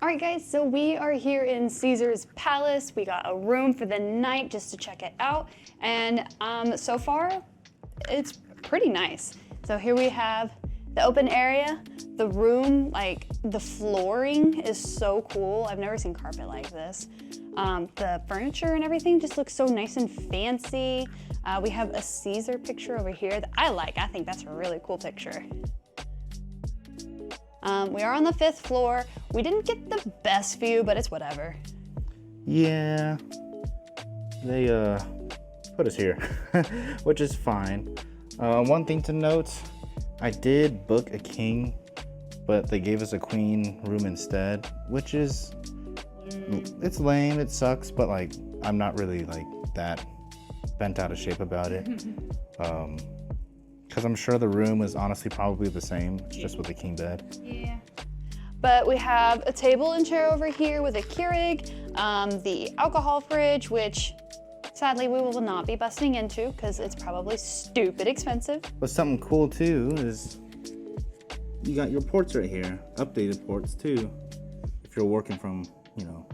Alright guys, so we are here in Caesar's Palace. We got a room for the night just to check it out. And so far, it's pretty nice. So here we have the open area, the room, like the flooring is so cool. I've never seen carpet like this. The furniture and everything just looks so nice and fancy. We have a Caesar picture over here that I like. I think that's a really cool picture. We are on the 5th floor. We didn't get the best view, but it's whatever. Yeah, they put us here, which is fine. One thing to note, I did book a king, but they gave us a queen room instead, which is, it's lame, it sucks, but like, I'm not really like that bent out of shape about it. Because I'm sure the room is honestly probably the same, it's just with a king bed. Yeah. But we have a table and chair over here with a Keurig, the alcohol fridge, which sadly we will not be busting into because it's probably stupid expensive. But something cool too is you got your ports right here, updated ports too, if you're working from, you know,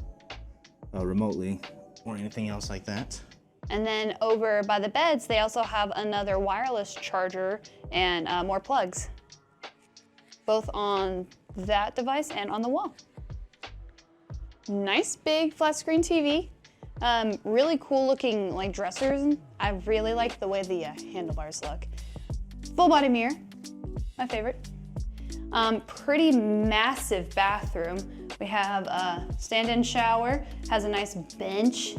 remotely or anything else like that. And then over by the beds, they also have another wireless charger and more plugs, both on that device and on the wall. Nice big flat screen TV. Really cool looking like dressers. I really like the way the handlebars look. Full body mirror, my favorite. Pretty massive bathroom. We have a stand-in shower, has a nice bench.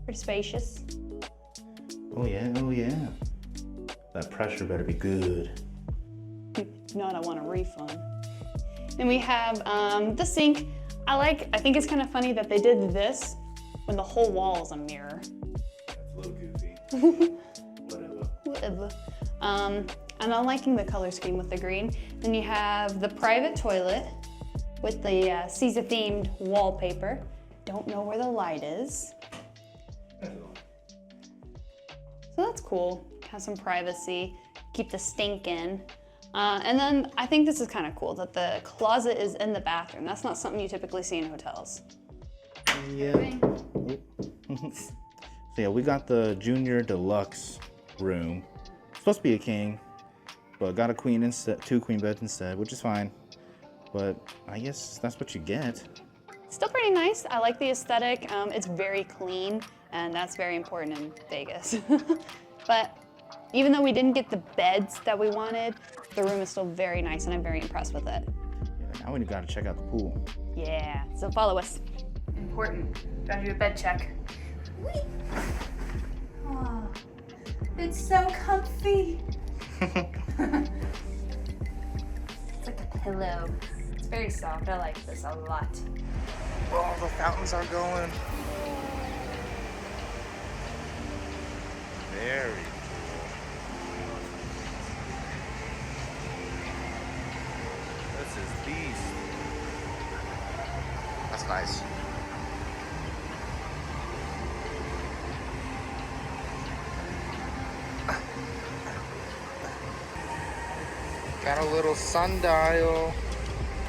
Pretty spacious. Oh yeah, oh yeah. That pressure better be good. If not, I want a refund. Then we have the sink. I think it's kind of funny that they did this when the whole wall is a mirror. That's a little goofy. Whatever. And I'm liking the color scheme with the green. Then you have the private toilet with the Caesar-themed wallpaper. Don't know where the light is. So that's cool. Have some privacy, keep the stink in. And then I think this is kind of cool that the closet is in the bathroom. That's not something you typically see in hotels. Yeah. So yeah, we got the junior deluxe room. It's supposed to be a king, but got a queen instead, 2 queen beds instead, which is fine. But I guess that's what you get. Still pretty nice. I like the aesthetic. It's very clean, and that's very important in Vegas. But even though we didn't get the beds that we wanted, the room is still very nice, and I'm very impressed with it. Yeah, now we gotta check out the pool. Yeah, so follow us. Important. Gotta do a bed check. Oh, it's so comfy. It's like a pillow. It's very soft. I like this a lot. Oh, the fountains are going. Very cool. This is beast. That's nice. Got a little sundial.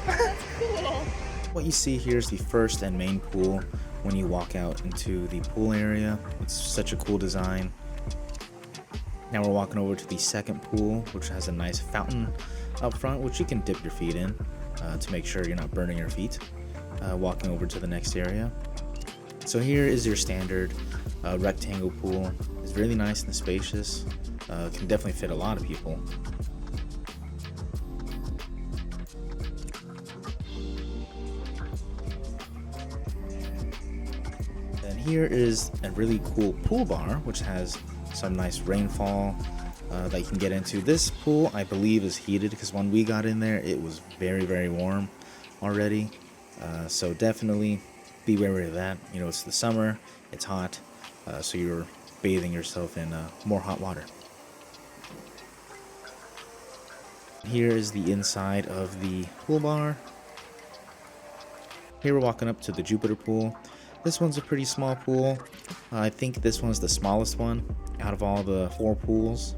That's cool. What you see here is the first and main pool when you walk out into the pool area. It's such a cool design. Now we're walking over to the second pool, which has a nice fountain up front, which you can dip your feet in to make sure you're not burning your feet. Walking over to the next area. So here is your standard rectangle pool. It's really nice and spacious. Can definitely fit a lot of people. And here is a really cool pool bar, which has some nice rainfall that you can get into. This pool, I believe, is heated because when we got in there, it was very, very warm already. So definitely be wary of that. You know, it's the summer, it's hot, so you're bathing yourself in more hot water. Here is the inside of the pool bar. Here we're walking up to the Jupiter pool. This one's a pretty small pool. I think this one's the smallest one out of all the 4 pools.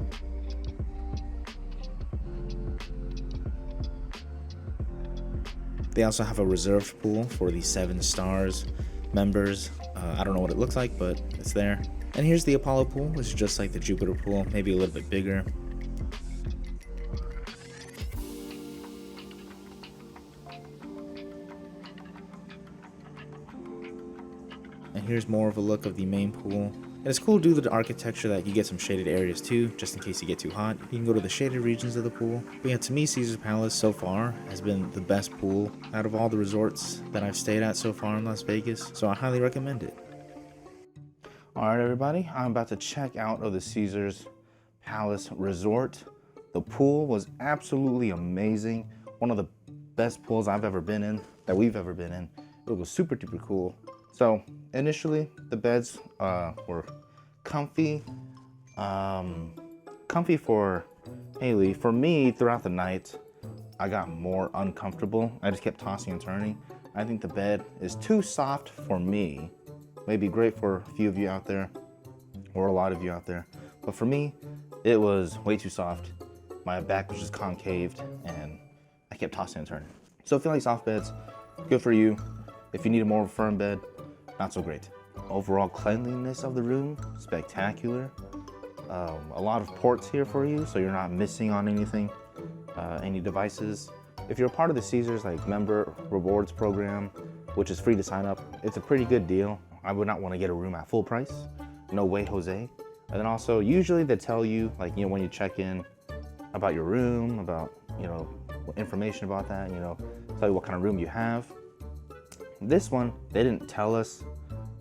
They also have a reserved pool for the 7 stars members. I don't know what it looks like, but it's there. And here's the Apollo pool, which is just like the Jupiter pool, maybe a little bit bigger. And here's more of a look of the main pool. And it's cool due to the architecture that you get some shaded areas too, just in case you get too hot. You can go to the shaded regions of the pool. But yeah, to me, Caesar's Palace so far has been the best pool out of all the resorts that I've stayed at so far in Las Vegas. So I highly recommend it. All right, everybody, I'm about to check out of the Caesar's Palace Resort. The pool was absolutely amazing. One of the best pools I've ever been in, that we've ever been in. It was super duper cool. So initially, the beds were comfy. Comfy for Haley. For me, throughout the night, I got more uncomfortable. I just kept tossing and turning. I think the bed is too soft for me. Maybe great for a few of you out there, or a lot of you out there. But for me, it was way too soft. My back was just concaved, and I kept tossing and turning. So if you like soft beds, good for you. If you need a more firm bed, not so great. Overall cleanliness of the room, spectacular. A lot of ports here for you, so you're not missing on anything, any devices. If you're a part of the Caesars member rewards program, which is free to sign up, it's a pretty good deal. I would not want to get a room at full price. No way, Jose. And then also, usually they tell you, when you check in about your room, about, information about that, tell you what kind of room you have. This one, they didn't tell us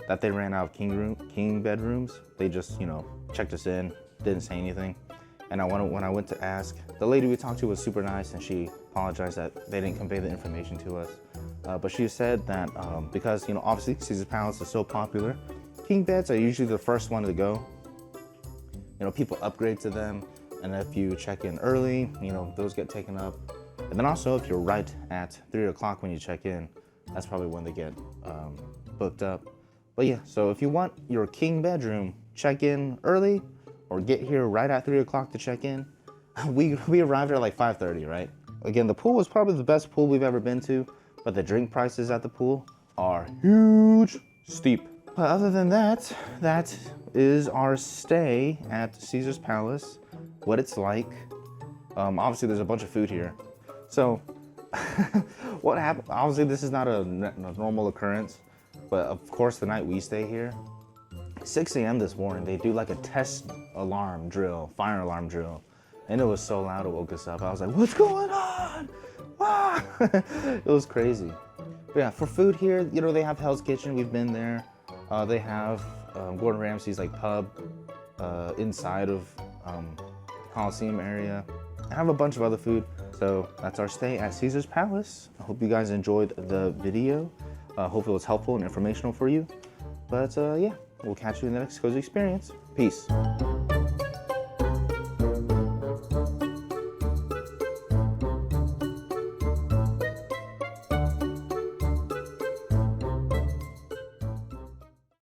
that they ran out of king bedrooms. They just, checked us in, didn't say anything. And when I went to ask, the lady we talked to was super nice, and she apologized that they didn't convey the information to us. But she said that because, obviously Caesar's Palace is so popular, king beds are usually the first one to go. People upgrade to them, and if you check in early, those get taken up. And then also, if you're right at 3 o'clock when you check in, that's probably when they get booked up. But yeah, so if you want your king bedroom, check in early or get here right at 3 o'clock to check in. We arrived at 5:30, right? Again, the pool was probably the best pool we've ever been to, but the drink prices at the pool are huge, steep. But other than that, that is our stay at Caesar's Palace, what it's like. Obviously, there's a bunch of food here. So what happened? Obviously, this is not a normal occurrence, but of course, the night we stay here, 6 a.m. this morning, they do a test alarm drill, fire alarm drill, and it was so loud it woke us up. I was like, what's going on? Ah! It was crazy. But yeah, for food here, they have Hell's Kitchen. We've been there. They have Gordon Ramsay's pub inside of Coliseum area. I have a bunch of other food. So that's our stay at Caesar's Palace. I hope you guys enjoyed the video. Hope it was helpful and informational for you. But yeah, we'll catch you in the next Cozy Experience. Peace.